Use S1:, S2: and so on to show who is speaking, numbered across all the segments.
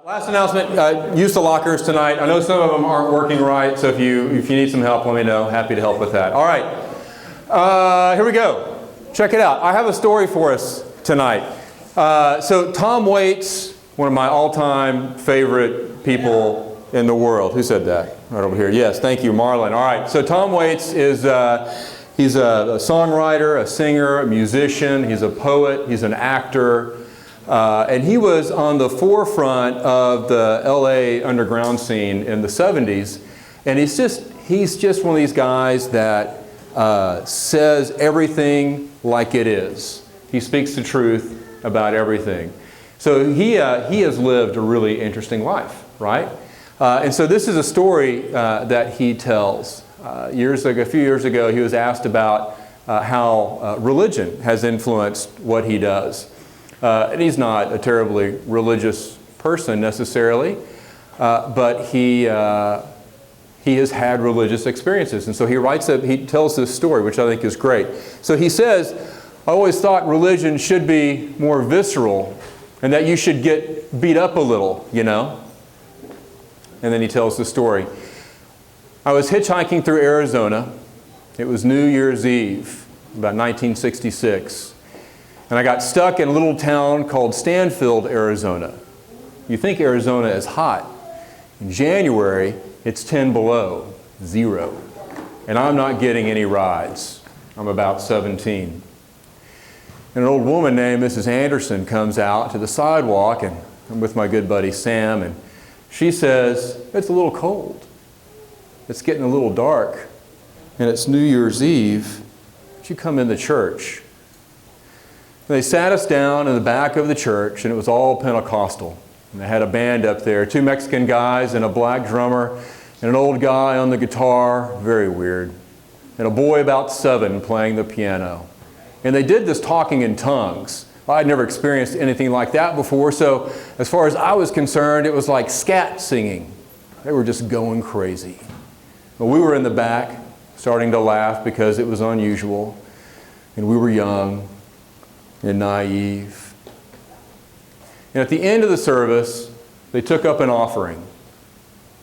S1: Last announcement, use the lockers tonight. I know some of them aren't working right, so if you need some help, let me know. Happy to help with that. All right, here we go. Check it out. I have a story for us tonight. So Tom Waits, one of my all-time favorite people in the world. Who said that? Right over here. Yes, thank you, Marlon. All right, so Tom Waits is he's a songwriter, a singer, a musician. He's a poet. He's an actor. And he was on the forefront of the LA underground scene in the 70s. And he's just one of these guys that says everything like it is. He speaks the truth about everything. So he has lived a really interesting life, right? And so this is a story that he tells. A few years ago, he was asked about how religion has influenced what he does. And he's not a terribly religious person necessarily, but he has had religious experiences. And so he tells this story, which I think is great. So he says, I always thought religion should be more visceral and that you should get beat up a little, you know? And then he tells the story. I was hitchhiking through Arizona. It was New Year's Eve, about 1966. And I got stuck in a little town called Stanfield, Arizona. You think Arizona is hot. In January, it's 10 below, 0. And I'm not getting any rides. I'm about 17. And an old woman named Mrs. Anderson comes out to the sidewalk, and I'm with my good buddy Sam, and she says, it's a little cold. It's getting a little dark, and it's New Year's Eve. Would you come in the church? They sat us down in the back of the church, and it was all Pentecostal. And they had a band up there, 2 Mexican guys and a black drummer, and an old guy on the guitar, very weird, and a boy about 7 playing the piano. And they did this talking in tongues. I'd never experienced anything like that before, so as far as I was concerned, it was like scat singing. They were just going crazy. But we were in the back, starting to laugh because it was unusual, and we were young and naive. And at the end of the service, they took up an offering,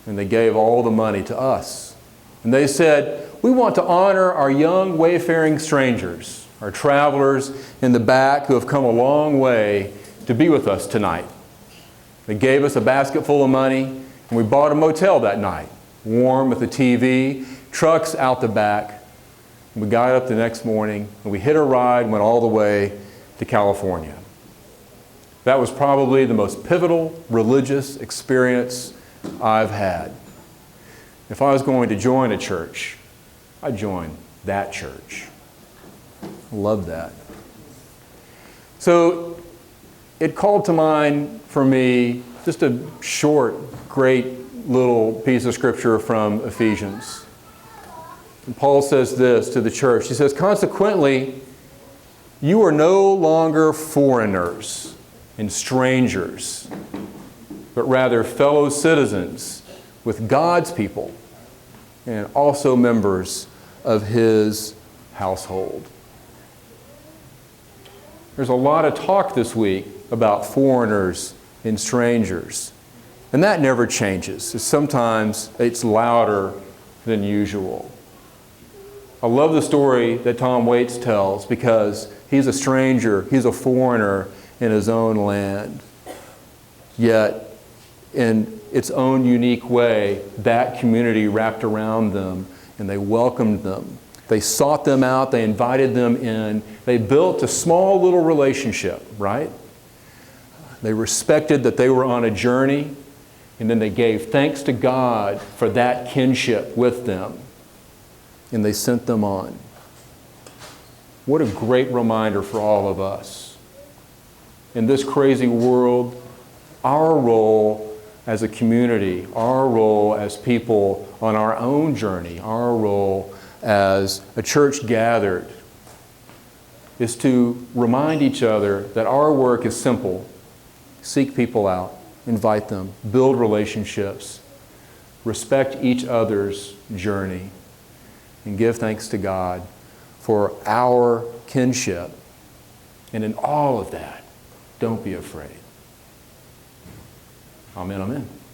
S1: and they gave all the money to us. And they said, we want to honor our young wayfaring strangers, our travelers in the back who have come a long way to be with us tonight. They gave us a basket full of money, and we bought a motel that night, warm with a TV, trucks out the back. And we got up the next morning, and we hit a ride and went all the way to California. That was probably the most pivotal religious experience I've had. If I was going to join a church, I'd join that church. I love that. So it called to mind for me just a short, great little piece of scripture from Ephesians. And Paul says this to the church. He says, consequently, you are no longer foreigners and strangers, but rather fellow citizens with God's people and also members of His household. There's a lot of talk this week about foreigners and strangers, and that never changes. Sometimes it's louder than usual. I love the story that Tom Waits tells because he's a stranger, he's a foreigner in his own land. Yet, in its own unique way, that community wrapped around them and they welcomed them. They sought them out, they invited them in. They built a small little relationship, right? They respected that they were on a journey, and then they gave thanks to God for that kinship with them. And they sent them on. What a great reminder for all of us. In this crazy world, our role as a community, our role as people on our own journey, our role as a church gathered is to remind each other that our work is simple. Seek people out, invite them, build relationships, respect each other's journey, and give thanks to God for our kinship. And in all of that, don't be afraid. Amen, amen.